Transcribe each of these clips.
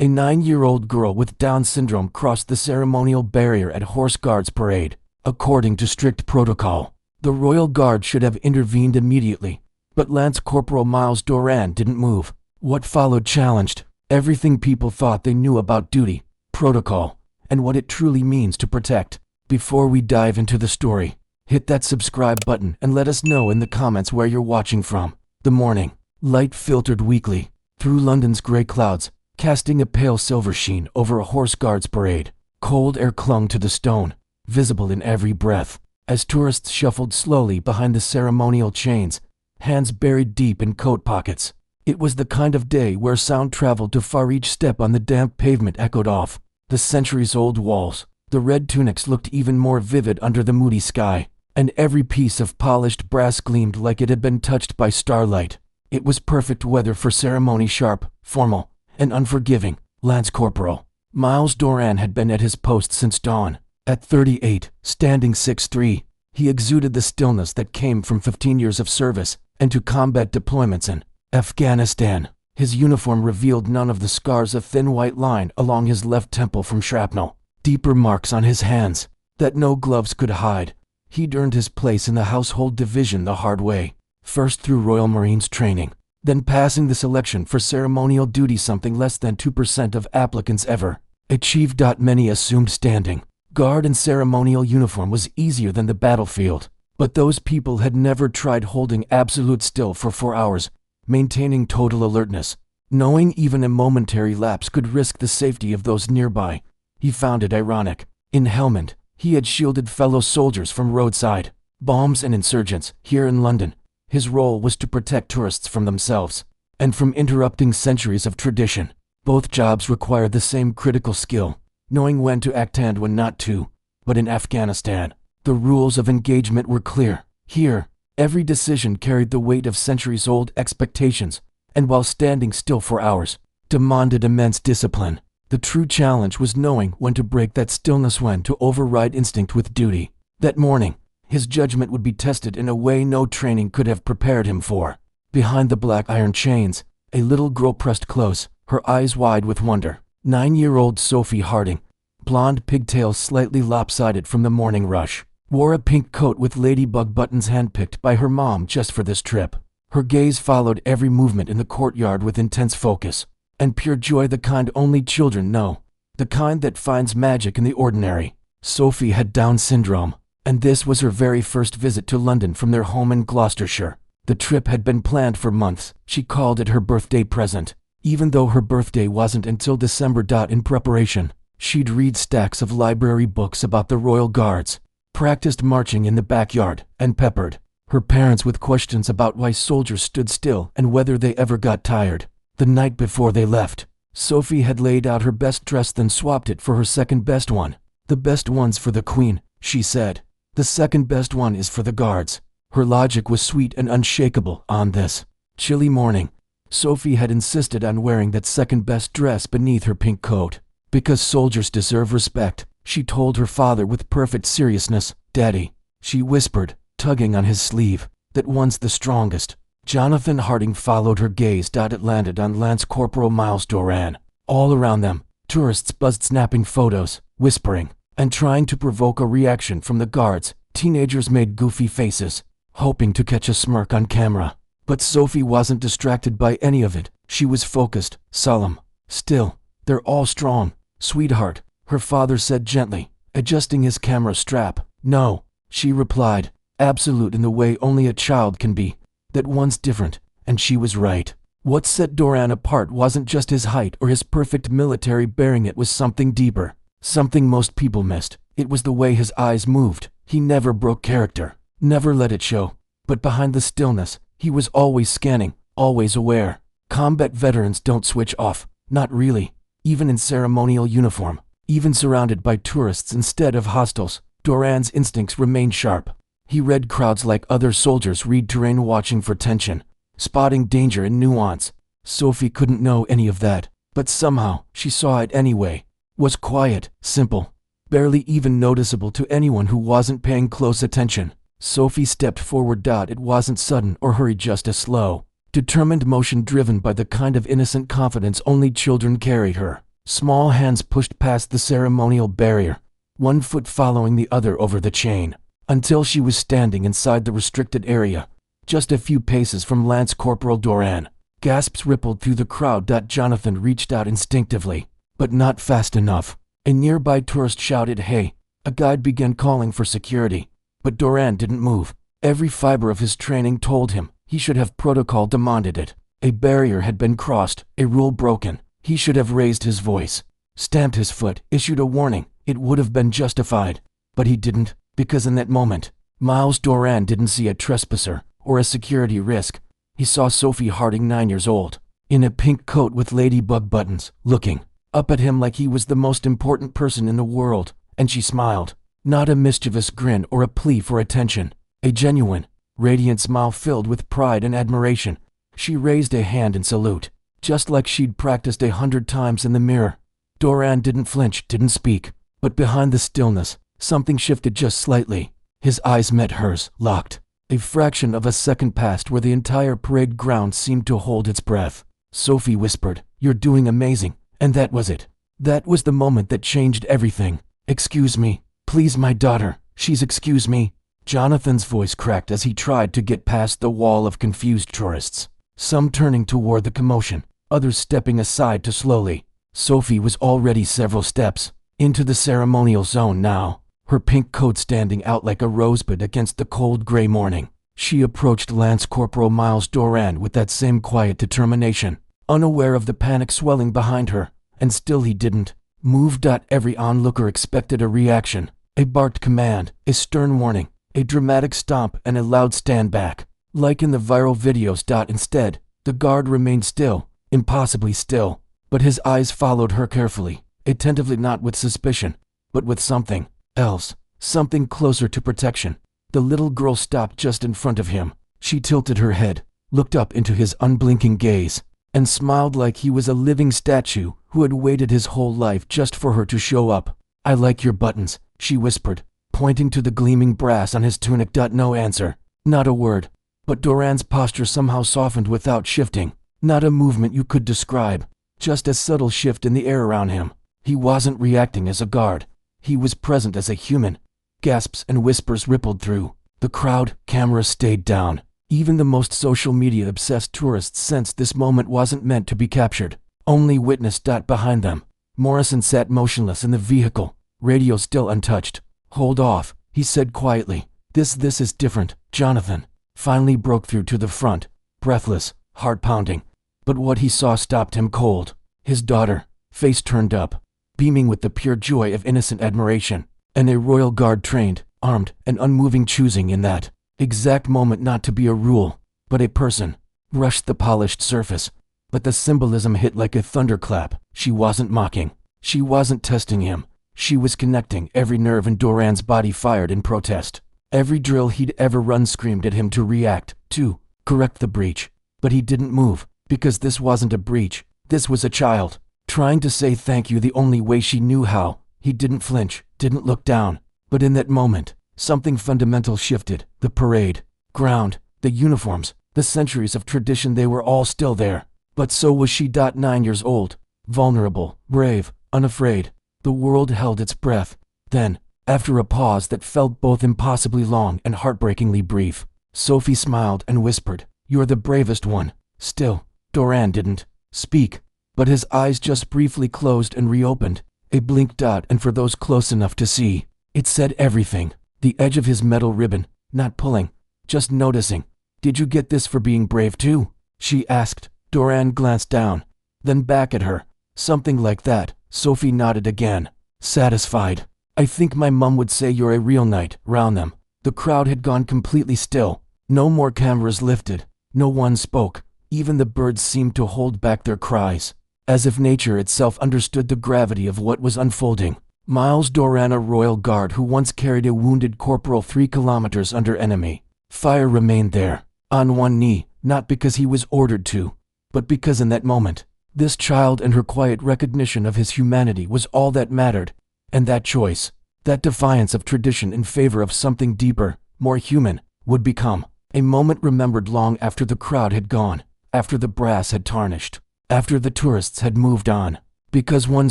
A 9-year-old girl with Down syndrome crossed the ceremonial barrier at Horse Guards Parade. According to strict protocol, the Royal Guard should have intervened immediately, but Lance Corporal Myles Doran didn't move. What followed challenged everything people thought they knew about duty, protocol, and what it truly means to protect. Before we dive into the story, hit that subscribe button and let us know in the comments where you're watching from. The morning light filtered weakly through London's grey clouds, casting a pale silver sheen over a Horse Guards parade. Cold air clung to the stone, visible in every breath, as tourists shuffled slowly behind the ceremonial chains, hands buried deep in coat pockets. It was the kind of day where sound traveled too far. Each step on the damp pavement echoed off the centuries-old walls. The red tunics looked even more vivid under the moody sky, and every piece of polished brass gleamed like it had been touched by starlight. It was perfect weather for ceremony, sharp, formal, and unforgiving. Lance Corporal Myles Doran had been at his post since dawn. At 38, standing 6'3", he exuded the stillness that came from 15 years of service and to combat deployments in Afghanistan. His uniform revealed none of the scars, a thin white line along his left temple from shrapnel, deeper marks on his hands that no gloves could hide. He'd earned his place in the household division the hard way, first through Royal Marines training, then passing the selection for ceremonial duty, something less than 2% of applicants ever achieved. Many assumed standing guard and ceremonial uniform was easier than the battlefield, but those people had never tried holding absolute still for 4 hours, maintaining total alertness, knowing even a momentary lapse could risk the safety of those nearby. He found it ironic. In Helmand, he had shielded fellow soldiers from roadside bombs and insurgents. Here in London, his role was to protect tourists from themselves and from interrupting centuries of tradition. Both jobs required the same critical skill, knowing when to act and when not to. But in Afghanistan, the rules of engagement were clear. Here, every decision carried the weight of centuries-old expectations, and while standing still for hours demanded immense discipline. The true challenge was knowing when to break that stillness, when to override instinct with duty. That morning, his judgment would be tested in a way no training could have prepared him for. Behind the black iron chains, a little girl pressed close, her eyes wide with wonder. 9-year-old Sophie Harding, blonde pigtails slightly lopsided from the morning rush, wore a pink coat with ladybug buttons handpicked by her mom just for this trip. Her gaze followed every movement in the courtyard with intense focus and pure joy, the kind only children know, the kind that finds magic in the ordinary. Sophie had Down syndrome, and this was her very first visit to London from their home in Gloucestershire. The trip had been planned for months. She called it her birthday present, even though her birthday wasn't until December. In preparation, she'd read stacks of library books about the Royal Guards, practiced marching in the backyard, and peppered her parents with questions about why soldiers stood still and whether they ever got tired. The night before they left, Sophie had laid out her best dress, then swapped it for her second best one. The best one's for the Queen, she said. The second best one is for the Guards. Her logic was sweet and unshakable. On this chilly morning, Sophie had insisted on wearing that second best dress beneath her pink coat. Because soldiers deserve respect, she told her father with perfect seriousness. Daddy, she whispered, tugging on his sleeve, that one's the strongest. Jonathan Harding followed her gaze. It landed on Lance Corporal Myles Doran. All around them, tourists buzzed, snapping photos, whispering, and trying to provoke a reaction from the guards. Teenagers made goofy faces, hoping to catch a smirk on camera. But Sophie wasn't distracted by any of it. She was focused, solemn, still. They're all strong, sweetheart, her father said gently, adjusting his camera strap. No, she replied, absolute in the way only a child can be. That one's different, and she was right. What set Doran apart wasn't just his height or his perfect military bearing. It was something deeper, something most people missed. It was the way his eyes moved. He never broke character, never let it show. But behind the stillness, he was always scanning, always aware. Combat veterans don't switch off, not really. Even in ceremonial uniform, even surrounded by tourists instead of hostiles, Doran's instincts remained sharp. He read crowds like other soldiers read terrain, watching for tension, spotting danger and nuance. Sophie couldn't know any of that, but somehow she saw it anyway. Was quiet, simple, barely even noticeable to anyone who wasn't paying close attention. Sophie stepped forward. It wasn't sudden or hurried, just a slow, determined motion driven by the kind of innocent confidence only children carried. Her Small hands pushed past the ceremonial barrier, one foot following the other over the chain, until she was standing inside the restricted area, just a few paces from Lance Corporal Doran. Gasps rippled through the crowd. Jonathan reached out instinctively, but not fast enough. A nearby tourist shouted, "Hey!" A guide began calling for security, but Doran didn't move. Every fiber of his training told him he should have. Protocol demanded it. A barrier had been crossed, a rule broken. He should have raised his voice, stamped his foot, issued a warning. It would have been justified. But he didn't, because in that moment, Myles Doran didn't see a trespasser or a security risk. He saw Sophie Harding, 9 years old, in a pink coat with ladybug buttons, looking up at him like he was the most important person in the world, and she smiled. Not a mischievous grin or a plea for attention. A genuine, radiant smile filled with pride and admiration. She raised a hand in salute, just like she'd practiced 100 times in the mirror. Doran didn't flinch, didn't speak, but behind the stillness, something shifted just slightly. His eyes met hers, locked. A fraction of a second passed where the entire parade ground seemed to hold its breath. Sophie whispered, "You're doing amazing," and that was it. That was the moment that changed everything. "Excuse me, please, my daughter, excuse me." Jonathan's voice cracked as he tried to get past the wall of confused tourists, some turning toward the commotion, others stepping aside to slowly. Sophie was already several steps into the ceremonial zone now, her pink coat standing out like a rosebud against the cold gray morning. She approached Lance Corporal Myles Doran with that same quiet determination, unaware of the panic swelling behind her, and still he didn't move. Every onlooker expected a reaction, a barked command, a stern warning, a dramatic stomp, and a loud stand back, like in the viral videos. Instead, the guard remained still, impossibly still, but his eyes followed her carefully, attentively, not with suspicion, but with something else, something closer to protection. The little girl stopped just in front of him. She tilted her head, looked up into his unblinking gaze, and smiled like he was a living statue who had waited his whole life just for her to show up. "I like your buttons," she whispered, pointing to the gleaming brass on his tunic. No answer, not a word, but Doran's posture somehow softened without shifting. Not a movement you could describe, just a subtle shift in the air around him. He wasn't reacting as a guard. He was present as a human. Gasps and whispers rippled through the crowd. Cameras stayed down. Even the most social media-obsessed tourists sensed this moment wasn't meant to be captured, only witnessed. Behind them, Morrison sat motionless in the vehicle, radio still untouched. "Hold off," he said quietly. This is different." Jonathan finally broke through to the front, breathless, heart pounding. But what he saw stopped him cold. His daughter, face turned up, beaming with the pure joy of innocent admiration, and a royal guard trained, armed, and unmoving, choosing in that exact moment not to be a rule, but a person, brushed the polished surface. But the symbolism hit like a thunderclap. She wasn't mocking. She wasn't testing him. She was connecting. Every nerve in Doran's body fired in protest. Every drill he'd ever run screamed at him to react, to correct the breach. But he didn't move, because this wasn't a breach. This was a child, trying to say thank you the only way she knew how. He didn't flinch, didn't look down. But in that moment, something fundamental shifted. The parade ground, the uniforms, the centuries of tradition, they were all still there. But so was she. 9 years old, vulnerable, brave, unafraid. The world held its breath. Then, after a pause that felt both impossibly long and heartbreakingly brief, Sophie smiled and whispered, "You're the bravest one." Still, Doran didn't speak, but his eyes just briefly closed and reopened. A blink. And for those close enough to see, it said everything. The edge of his metal ribbon, not pulling, just noticing. "Did you get this for being brave too?" she asked. Doran glanced down, then back at her. "Something like that." Sophie nodded again, satisfied. "I think my mum would say you're a real knight." Round them, the crowd had gone completely still. No more cameras lifted. No one spoke. Even the birds seemed to hold back their cries, as if nature itself understood the gravity of what was unfolding. Myles Doran, a royal guard who once carried a wounded corporal 3 kilometers under enemy fire, remained there, on one knee, not because he was ordered to, but because in that moment, this child and her quiet recognition of his humanity was all that mattered. And that choice, that defiance of tradition in favor of something deeper, more human, would become a moment remembered long after the crowd had gone, after the brass had tarnished, after the tourists had moved on. Because one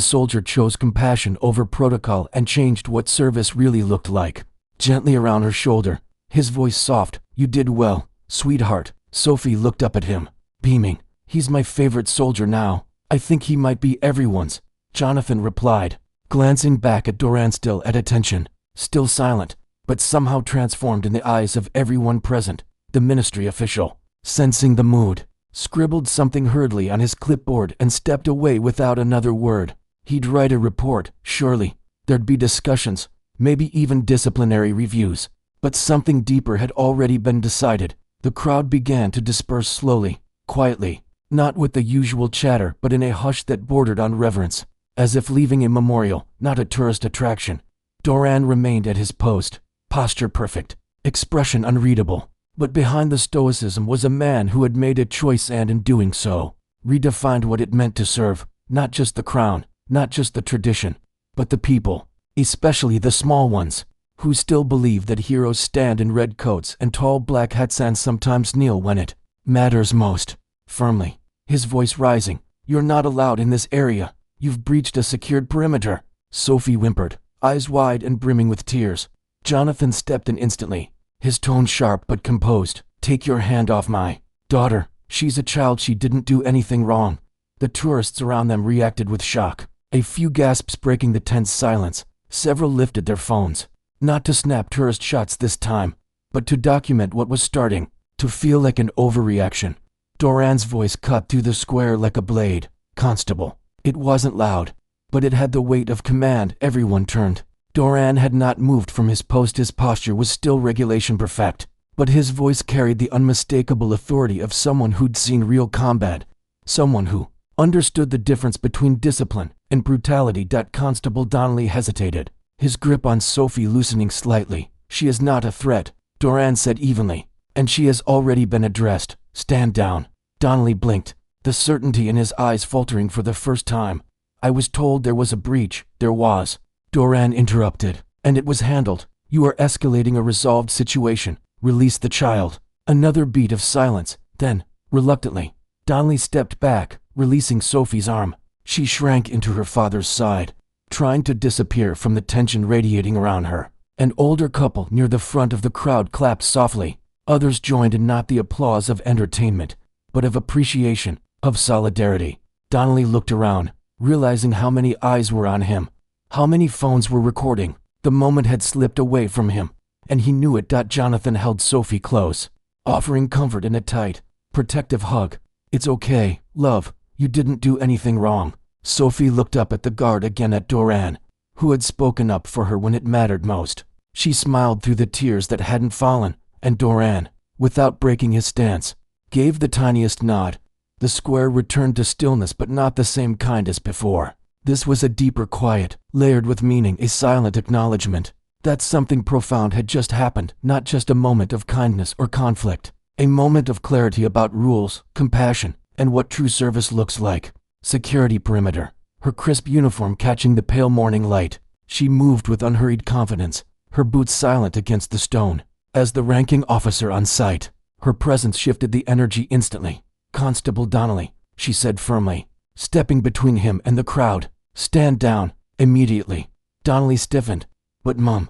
soldier chose compassion over protocol and changed what service really looked like. Gently around her shoulder, his voice soft. You did well, sweetheart. Sophie looked up at him, beaming. He's my favorite soldier now. I think he might be everyone's. Jonathan replied, glancing back at Doran, still at attention, still silent, but somehow transformed in the eyes of everyone present. The ministry official, sensing the mood, scribbled something hurriedly on his clipboard and stepped away without another word. He'd write a report, surely. There'd be discussions, maybe even disciplinary reviews. But something deeper had already been decided. The crowd began to disperse slowly, quietly, not with the usual chatter but in a hush that bordered on reverence, as if leaving a memorial, not a tourist attraction. Doran remained at his post, posture perfect, expression unreadable. But behind the stoicism was a man who had made a choice and, in doing so, redefined what it meant to serve, not just the crown, not just the tradition, but the people, especially the small ones, who still believe that heroes stand in red coats and tall black hats and sometimes kneel when it matters most. Firmly, his voice rising, "You're not allowed in this area. You've breached a secured perimeter." Sophie whimpered, eyes wide and brimming with tears. Jonathan stepped in instantly, his tone sharp but composed. "Take your hand off my daughter. She's a child. She didn't do anything wrong." The tourists around them reacted with shock, a few gasps breaking the tense silence. Several lifted their phones, not to snap tourist shots this time, but to document what was starting to feel like an overreaction. Doran's voice cut through the square like a blade. "Constable." It wasn't loud, but it had the weight of command. Everyone turned. Doran had not moved from his post. His posture was still regulation perfect, but his voice carried the unmistakable authority of someone who'd seen real combat, someone who understood the difference between discipline and brutality. Constable Donnelly hesitated, his grip on Sophie loosening slightly. "She is not a threat," Doran said evenly, "and she has already been addressed. Stand down." Donnelly blinked, the certainty in his eyes faltering for the first time. "I was told there was a breach." "There was," Doran interrupted, "and it was handled. You are escalating a resolved situation. Release the child." Another beat of silence, then, reluctantly, Donnelly stepped back, releasing Sophie's arm. She shrank into her father's side, trying to disappear from the tension radiating around her. An older couple near the front of the crowd clapped softly. Others joined in, not the applause of entertainment, but of appreciation, of solidarity. Donnelly looked around, realizing how many eyes were on him, how many phones were recording. The moment had slipped away from him, and he knew it. Jonathan held Sophie close, offering comfort in a tight, protective hug. "It's okay, love. You didn't do anything wrong." Sophie looked up at the guard again, at Doran, who had spoken up for her when it mattered most. She smiled through the tears that hadn't fallen, and Doran, without breaking his stance, gave the tiniest nod. The square returned to stillness, but not the same kind as before. This was a deeper quiet, layered with meaning, a silent acknowledgement that something profound had just happened, not just a moment of kindness or conflict, a moment of clarity about rules, compassion, and what true service looks like. Security perimeter, her crisp uniform catching the pale morning light. She moved with unhurried confidence, her boots silent against the stone. As the ranking officer on site, her presence shifted the energy instantly. "Constable Donnelly," she said firmly, stepping between him and the crowd. "Stand down, immediately." Donnelly stiffened. "But Mum,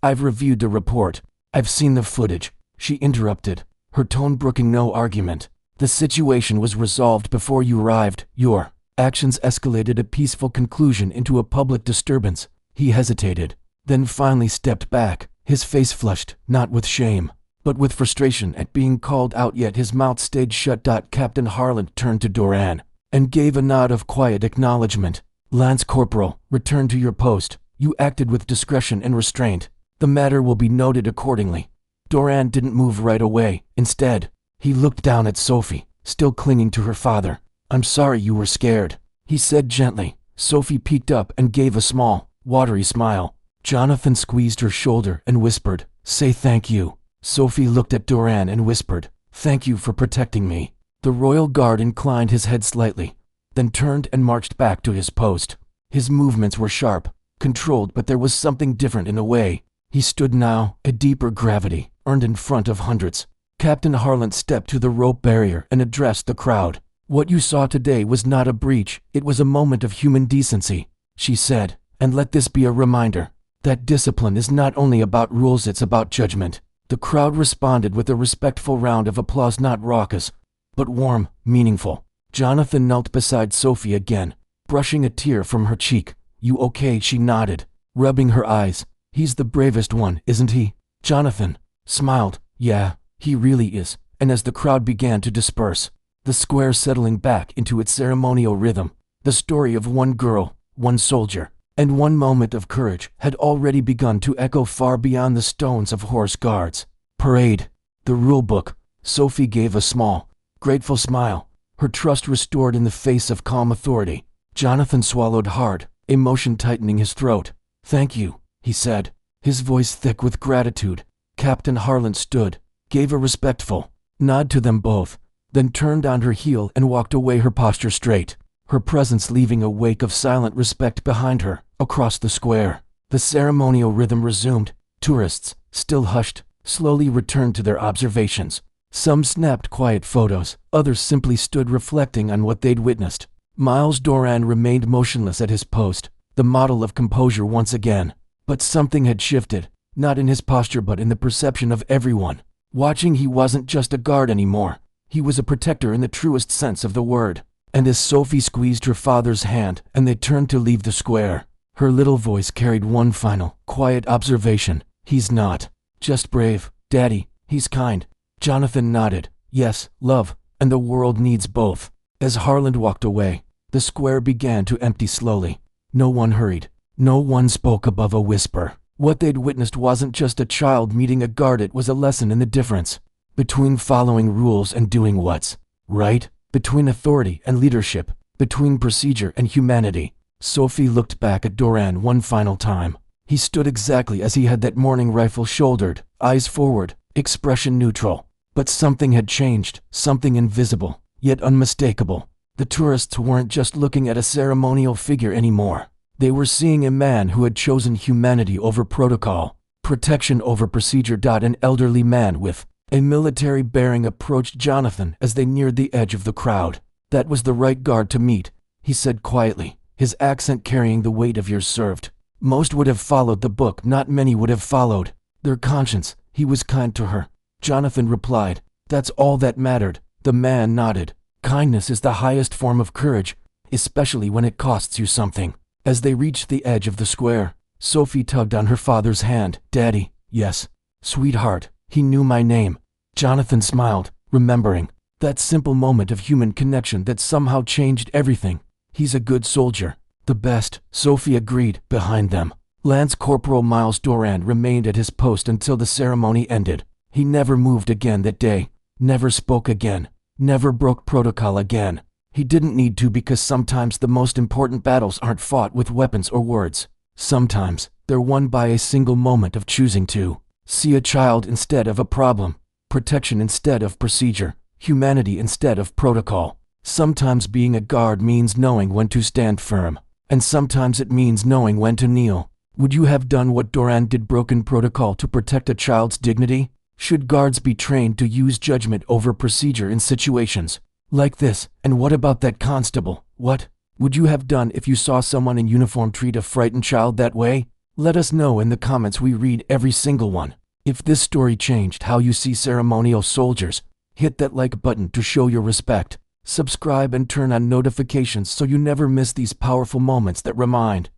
I've reviewed the report. I've seen the footage," she interrupted, her tone brooking no argument. "The situation was resolved before you arrived. Your actions escalated a peaceful conclusion into a public disturbance." He hesitated, then finally stepped back, his face flushed, not with shame, but with frustration at being called out, yet his mouth stayed shut. Captain Harland turned to Doran and gave a nod of quiet acknowledgement. "Lance Corporal, return to your post. You acted with discretion and restraint. The matter will be noted accordingly." Doran didn't move right away. Instead, he looked down at Sophie, still clinging to her father. "I'm sorry you were scared," he said gently. Sophie peeked up and gave a small, watery smile. Jonathan squeezed her shoulder and whispered, "Say thank you." Sophie looked at Doran and whispered, "Thank you for protecting me." The royal guard inclined his head slightly, then turned and marched back to his post. His movements were sharp, controlled, but there was something different in a way. He stood now, a deeper gravity, earned in front of hundreds. Captain Harland stepped to the rope barrier and addressed the crowd. "What you saw today was not a breach, it was a moment of human decency," she said, "and let this be a reminder that discipline is not only about rules, it's about judgment." The crowd responded with a respectful round of applause, not raucous, but warm, meaningful. Jonathan knelt beside Sophie again, brushing a tear from her cheek. "You okay?" She nodded, rubbing her eyes. "He's the bravest one, isn't he?" Jonathan smiled. "Yeah, he really is." And as the crowd began to disperse, the square settling back into its ceremonial rhythm, the story of one girl, one soldier, and one moment of courage had already begun to echo far beyond the stones of horse guards. Parade. The rule book. Sophie gave a small, grateful smile, her trust restored in the face of calm authority. Jonathan swallowed hard, emotion tightening his throat. "Thank you," he said, his voice thick with gratitude. Captain Harlan stood, gave a respectful nod to them both, then turned on her heel and walked away, her posture straight, her presence leaving a wake of silent respect behind her. Across the square, the ceremonial rhythm resumed. Tourists, still hushed, slowly returned to their observations. Some snapped quiet photos, others simply stood reflecting on what they'd witnessed. Myles Doran remained motionless at his post, the model of composure once again. But something had shifted, not in his posture but in the perception of everyone. Watching, he wasn't just a guard anymore. He was a protector in the truest sense of the word. And as Sophie squeezed her father's hand and they turned to leave the square, her little voice carried one final, quiet observation. "He's not just brave, Daddy, he's kind." Jonathan nodded. "Yes, love, and the world needs both." As Harlan walked away, the square began to empty slowly. No one hurried. No one spoke above a whisper. What they'd witnessed wasn't just a child meeting a guard, it was a lesson in the difference between following rules and doing what's right, between authority and leadership, between procedure and humanity. Sophie looked back at Doran one final time. He stood exactly as he had that morning, rifle shouldered, eyes forward, expression neutral. But something had changed, something invisible, yet unmistakable. The tourists weren't just looking at a ceremonial figure anymore. They were seeing a man who had chosen humanity over protocol, protection over procedure. An elderly man with a military bearing approached Jonathan as they neared the edge of the crowd. "That was the right guard to meet," he said quietly, his accent carrying the weight of years served. "Most would have followed the book, not many would have followed their conscience." He was kind to her, Jonathan replied. "That's all that mattered." The man nodded. "Kindness is the highest form of courage, especially when it costs you something." As they reached the edge of the square, Sophie tugged on her father's hand. "Daddy." "Yes, sweetheart, he knew my name." Jonathan smiled, remembering that simple moment of human connection that somehow changed everything. "He's a good soldier. The best," Sophie agreed. Behind them, Lance Corporal Myles Doran remained at his post until the ceremony ended. He never moved again that day, never spoke again, never broke protocol again. He didn't need to, because sometimes the most important battles aren't fought with weapons or words. Sometimes they're won by a single moment of choosing to see a child instead of a problem, protection instead of procedure, humanity instead of protocol. Sometimes being a guard means knowing when to stand firm, and sometimes it means knowing when to kneel. Would you have done what Doran did, broken protocol to protect a child's dignity? Should guards be trained to use judgment over procedure in situations like this? And what about that constable? What would you have done if you saw someone in uniform treat a frightened child that way? Let us know in the comments. We read every single one. If this story changed how you see ceremonial soldiers, hit that like button to show your respect. Subscribe and turn on notifications so you never miss these powerful moments that remind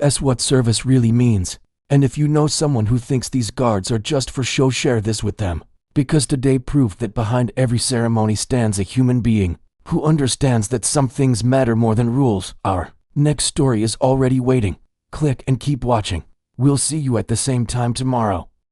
us what service really means. And if you know someone who thinks these guards are just for show, share this with them. Because today proved that behind every ceremony stands a human being who understands that some things matter more than rules. Our next story is already waiting. Click and keep watching. We'll see you at the same time tomorrow.